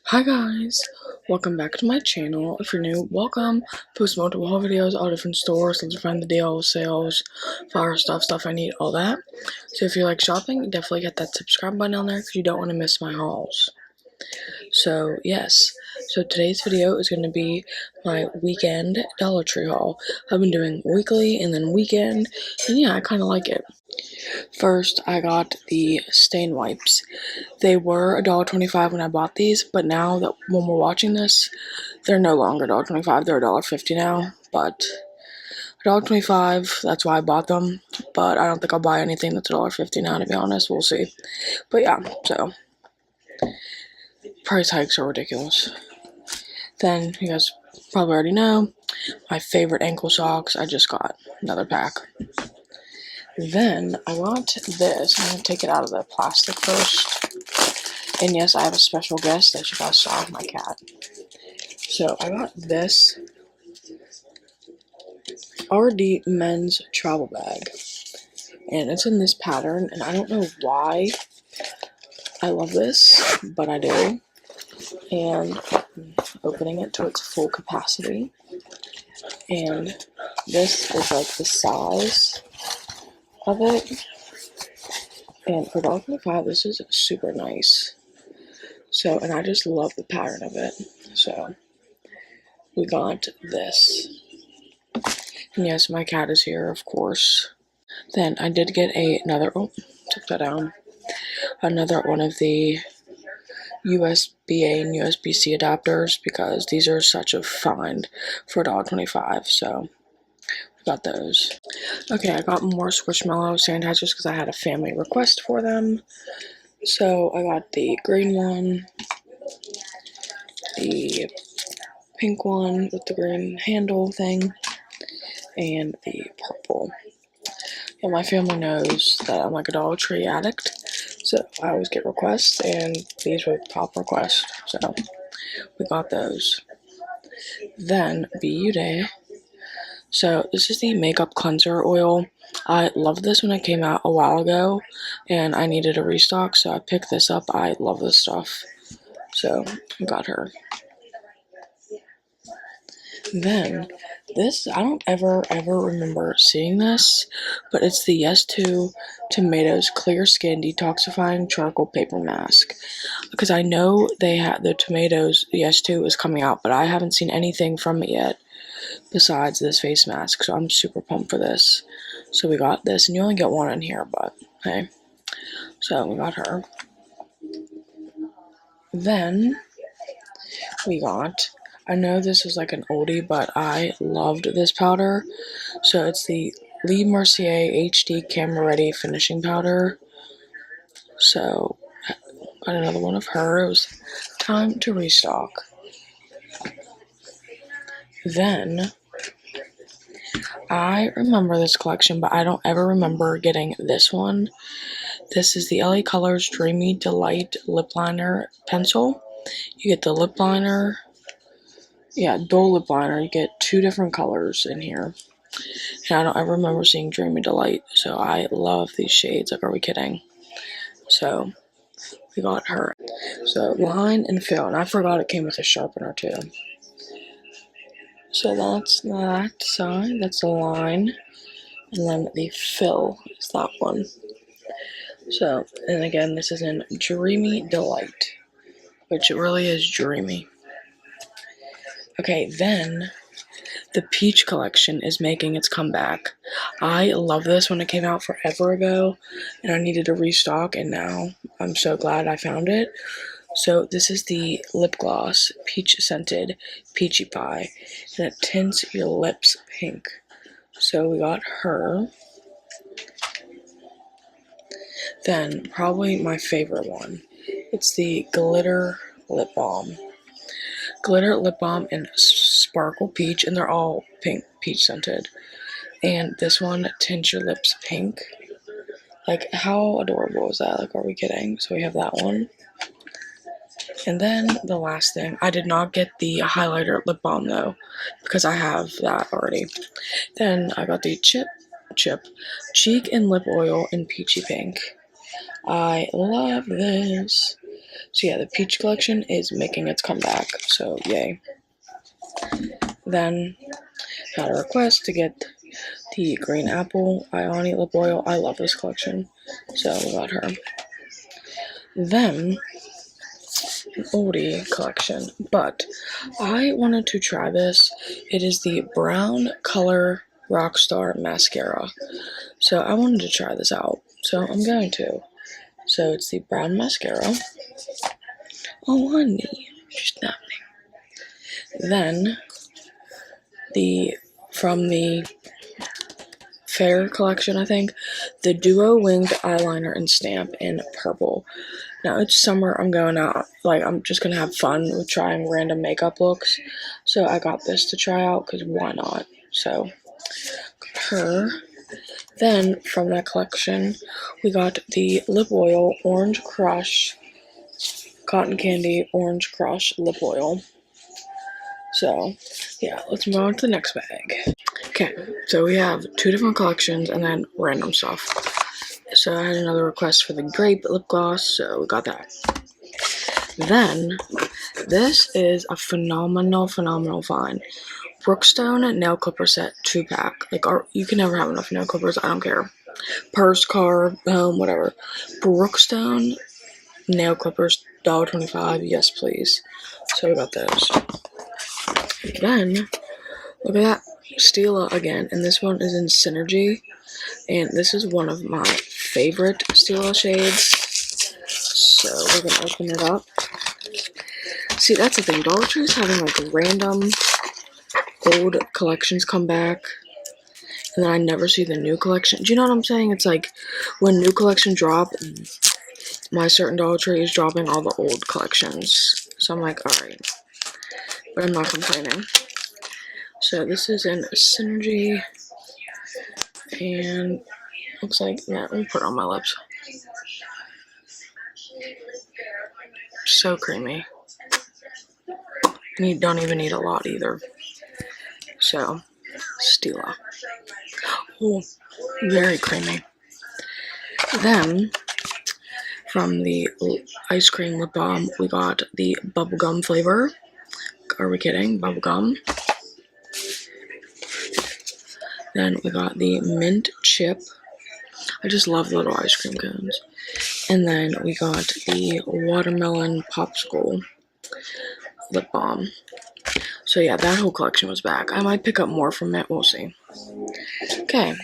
Hi guys, welcome back to my channel. If you're new, welcome. Post multiple haul videos, all different stores, let's find the deals, sales, fire stuff I need, all that. So if you like shopping, definitely hit that subscribe button on there because you don't want to miss my hauls. So yes, so today's video is going to be my weekend Dollar Tree haul. I've been doing weekly and then weekend, and yeah, I kind of like it. First, I got the stain wipes. They were $1.25 when I bought these, but now that when we're watching this, they're no longer $1.25. They're $1.50 now, but $1.25. That's why I bought them. But I don't think I'll buy anything that's $1.50 now. To be honest, we'll see. But yeah, so price hikes are ridiculous. Then you guys probably already know my favorite ankle socks. I just got another pack. Then I got this. I'm gonna take it out of the plastic first. And yes, I have a special guest that you guys saw, my cat. So I got this RD men's travel bag. And it's in this pattern, and I don't know why I love this, but I do. And I'm opening it to its full capacity. And this is like the size of it. And for $1.25, this is super nice. So, and I just love the pattern of it. So, we got this. And yes, my cat is here, of course. Then I did get another, took that down. Another one of the USB-A and USB-C adapters because these are such a find for $1.25. So, got those. Okay, I got more Squishmallow sanitizers because I had a family request for them. So I got the green one, the pink one with the green handle thing, and the purple. And my family knows that I'm like a Dollar Tree addict, so I always get requests, and these were top requests, so we got those. Then Beauty. So this is the makeup cleanser oil. I loved this when it came out a while ago, and I needed a restock, so I picked this up. I love this stuff, so I got her. Then this, I don't ever remember seeing this, but it's the Yes2 Tomatoes Clear Skin Detoxifying Charcoal Paper Mask. Because I know they had the Tomatoes Yes2 is coming out, but I haven't seen anything from it yet besides this face mask, so I'm super pumped for this. So we got this, and you only get one in here, but hey. So we got her. Then we got, I know this is like an oldie, but I loved this powder. So it's the Lee Mercier HD Camera Ready Finishing Powder. So got another one of her. It was time to restock. Then I remember this collection, but I don't ever remember getting this one. This is the LA Colors Dreamy Delight Lip Liner Pencil. You get the lip liner, dual lip liner. You get two different colors in here. And I don't ever remember seeing Dreamy Delight, so I love these shades. Like, are we kidding? So, we got her. So, line and fill, and I forgot it came with a sharpener too. So that's that side, that's the line, and then the fill is that one. So, and again, this is in Dreamy Delight, which it really is dreamy. Okay, then the Peach collection is making its comeback. I love this when it came out forever ago, and I needed to restock, and now I'm so glad I found it. So this is the lip gloss, peach scented peachy pie, and it tints your lips pink. So we got her. Then probably my favorite one. It's the glitter lip balm. Glitter lip balm and sparkle peach, and they're all pink, peach scented. And this one tints your lips pink. Like, how adorable is that? Like, are we kidding? So we have that one. And then the last thing, I did not get the highlighter lip balm though, because I have that already. Then I got the chip cheek and lip oil in peachy pink. I love this. So yeah, the peach collection is making its comeback, so yay. Then had a request to get the green apple Ioni lip oil. I love this collection, so we got her. Then an oldie collection, but I wanted to try this. It is the Brown Color Rockstar Mascara. So I wanted to try this out, so I'm going to. So it's the brown mascara. Oh, honey, she's napping. Then from the Fair collection, I think, the Duo Winged Eyeliner and Stamp in purple. Now it's summer, I'm going out, I'm just gonna have fun with trying random makeup looks. So I got this to try out, because why not? So, got her. Then, from that collection, we got the Lip Oil Orange Crush Cotton Candy Orange Crush Lip Oil. So, yeah, let's move on to the next bag. Okay, so we have 2 different collections and then random stuff. So I had another request for the grape lip gloss, so we got that. Then, this is a phenomenal find. Brookstone nail clipper set 2-pack. You can never have enough nail clippers, I don't care. Purse, car, home, whatever. Brookstone nail clippers, $1.25, yes please. So we got those. Then, look at that, Stila again, and this one is in Synergy, and this is one of my favorite Stila shades, so we're gonna open it up. See, that's the thing, Dollar Tree is having random old collections come back, and then I never see the new collection. Do you know what I'm saying? It's like, when new collections drop, my certain Dollar Tree is dropping all the old collections, so I'm like, alright, but I'm not complaining. So this is in Synergy, and looks like, yeah, let me put it on my lips. So creamy. And you don't even need a lot either. So, Stila. Oh, very creamy. Then, from the ice cream lip balm, we got the bubblegum flavor. Are we kidding? Bubblegum. Then we got the mint chip. I just love little ice cream cones. And then we got the watermelon popsicle lip balm. So yeah, that whole collection was back. I might pick up more from it, we'll see. Okay,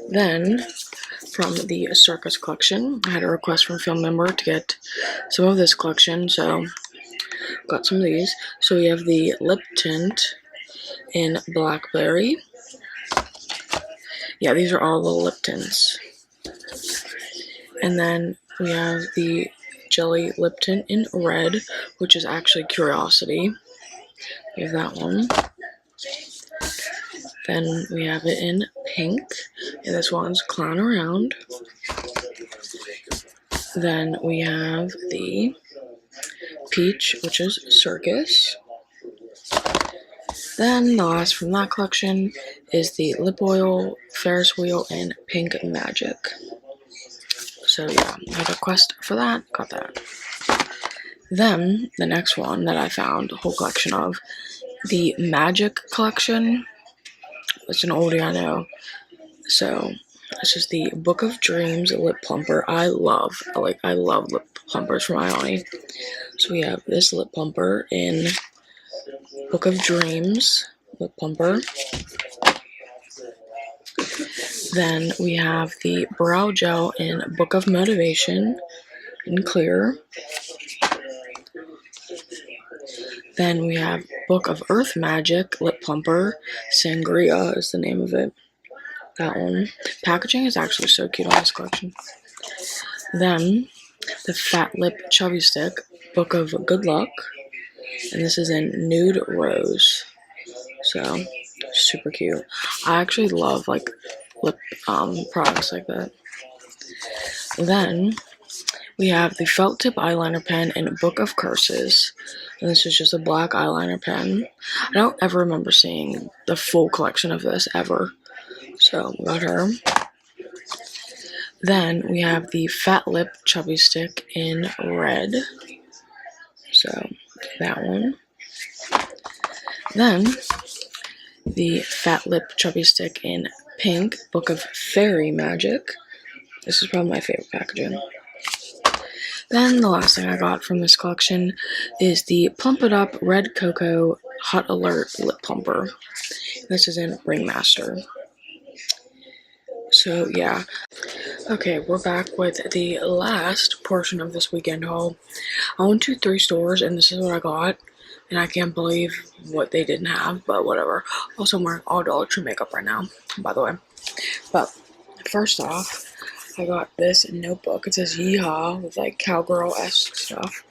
then from the Circus collection, I had a request from a film member to get some of this collection, so got some of these. So we have the lip tint in Blackberry. Yeah, these are all the lip tints. And then we have the Jelly lip tint in red, which is actually Curiosity. We have that one. Then we have it in pink, and this one's Clown Around. Then we have the peach, which is Circus. Then the last from that collection is the lip oil Ferris wheel in Pink Magic. So yeah, I had a request for that, got that. Then the next one that I found, a whole collection of, the Magic collection. It's an oldie, I know. So this is the Book of Dreams lip plumper. I love lip plumpers from Ioni. So we have this lip plumper in Book of Dreams lip plumper. Then we have the brow gel in Book of Motivation in clear. Then we have Book of Earth Magic lip plumper. Sangria is the name of it. That one. Packaging is actually so cute on this collection. Then the Fat Lip Chubby Stick Book of Good Luck, and this is in Nude Rose. So super cute. I actually love lip products like that. Then we have the Felt Tip Eyeliner Pen in Book of Curses, and this is just a black eyeliner pen. I don't ever remember seeing the full collection of this ever. So we got her. Then we have the Fat Lip Chubby Stick in red. So that one. Then the Fat Lip Chubby Stick in pink, Book of Fairy Magic. This is probably my favorite packaging. Then the last thing I got from this collection is the Plump It Up Red Cocoa Hot Alert Lip Plumper. This is in Ringmaster. So yeah. Okay, we're back with the last portion of this weekend haul. I went to 3 stores and this is what I got. And I can't believe what they didn't have, but whatever. Also, I'm wearing all Dollar Tree makeup right now, by the way. But first off, I got this notebook. It says Yeehaw with like cowgirl-esque stuff.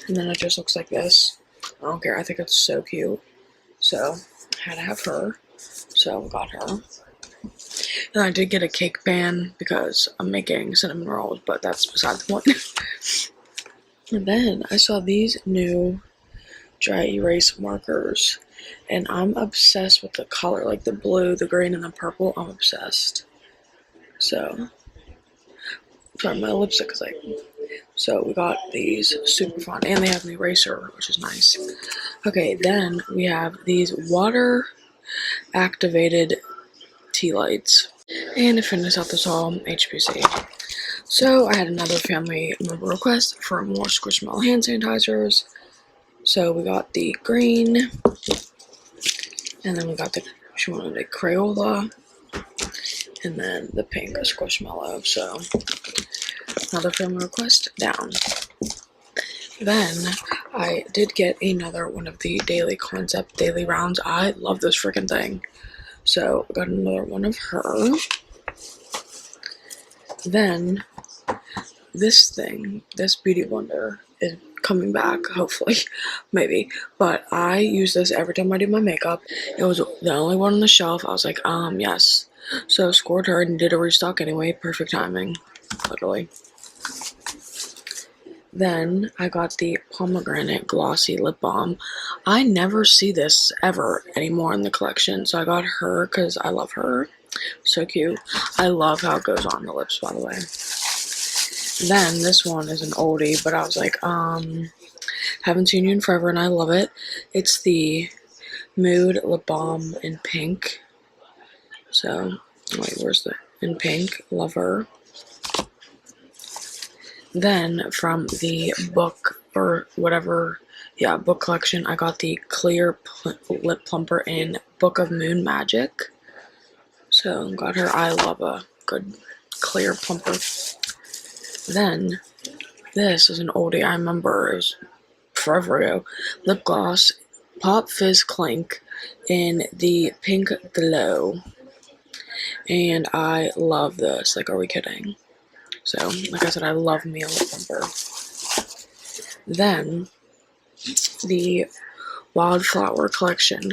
And then it just looks like this. I don't care. I think it's so cute. So, I had to have her. So, I got her. And I did get a cake pan because I'm making cinnamon rolls, but that's beside the point. And then I saw these new dry erase markers. And I'm obsessed with the color. Like the blue, the green, and the purple. I'm obsessed. So, sorry, my lipstick is like... So we got these, super fun, and they have an eraser, which is nice. Okay, then we have these water activated tea lights. And to finish out this haul, HPC. So I had another family member request for more Squishmallow hand sanitizers. So we got the green, and then we got she wanted the Crayola, and then the pink Squishmallow. So another family request down. Then I did get another one of the Daily Concept Daily Rounds. I love this freaking thing. So I got another one of her. Then this thing, this Beauty Blender, is coming back, hopefully, maybe. But I use this every time I do my makeup. It was the only one on the shelf. I was like, yes. So scored her and did a restock anyway. Perfect timing, literally. Then I got the Pomegranate Glossy Lip Balm. I never see this ever anymore in the collection, so I got her because I love her. So cute. I love how it goes on the lips, by the way. Then this one is an oldie, but I was like, haven't seen you in forever, and I love it. It's the Mood Lip Balm in pink. So, wait, where's the in pink? Love her. Then from the book or whatever, book collection, I got the clear lip plumper in Book of Moon Magic. So got her. I love a good clear plumper. Then this is an oldie. I remember it was forever ago. Lip gloss, Pop Fizz Clink in the pink glow, and I love this. Like, are we kidding? So, like I said, I love me a lip plumper. Then, the Wildflower collection.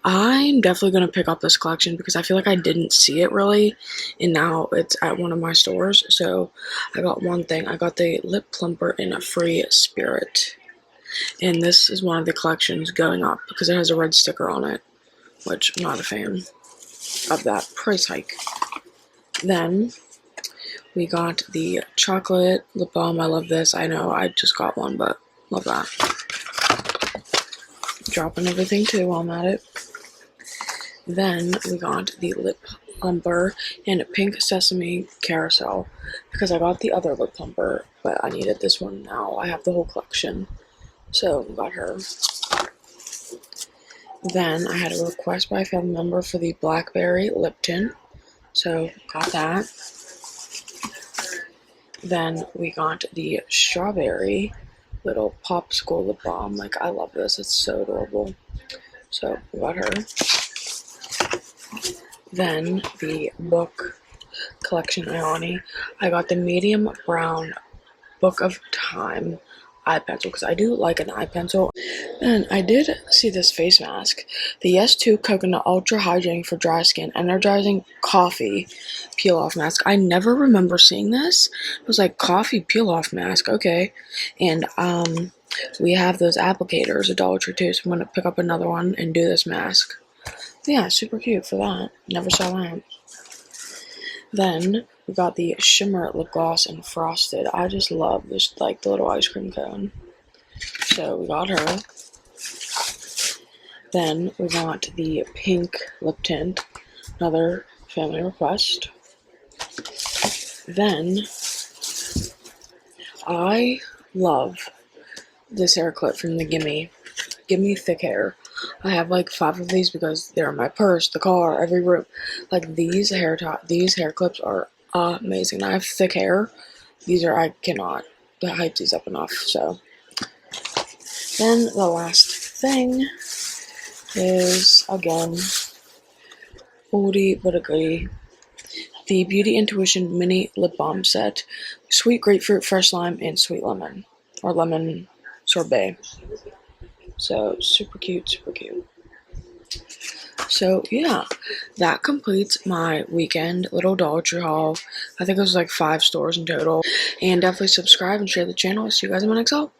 I'm definitely going to pick up this collection because I feel like I didn't see it really, and now it's at one of my stores. So, I got one thing. I got the lip plumper in a Free Spirit. And this is one of the collections going up because it has a red sticker on it, which I'm not a fan of that price hike. Then, we got the chocolate lip balm. I love this. I know I just got one, but love that. Dropping everything too while I'm at it. Then we got the lip plumper in Pink Sesame Carousel because I got the other lip plumper, but I needed this one now. I have the whole collection, so got her. Then I had a request by a family member for the Blackberry lip tint, so got that. Then we got the strawberry little popsicle lip balm. Like, I love this. It's so adorable. So, we got her. Then, the book collection Ioni. I got the medium brown Book of Time eye pencil because I do like an eye pencil. And I did see this face mask, the Yes2 Coconut Ultra Hydrating for Dry Skin Energizing Coffee Peel Off Mask. I never remember seeing this. It was like coffee peel off mask, okay. And we have those applicators at Dollar Tree too, so I'm gonna pick up another one and do this mask. Yeah, super cute for that. Never saw that. Then we got the Shimmer lip gloss in Frosted. I just love this, like the little ice cream cone. So we got her. Then we got the pink lip tint, another family request. Then I love this hair clip from the Gimme Thick Hair. I have like 5 of these because they're in my purse, the car, every room. Like these hair clips are amazing. I have thick hair. I cannot hype these up enough. So then the last thing is, again, oldie but a goodie, the Beauty Intuition Mini Lip Balm Set. Sweet grapefruit, fresh lime, and sweet lemon. Or lemon sorbet. So, super cute, super cute. So, yeah, that completes my weekend little Dollar Tree haul. I think it was like 5 stores in total. And definitely subscribe and share the channel. See you guys in my next haul.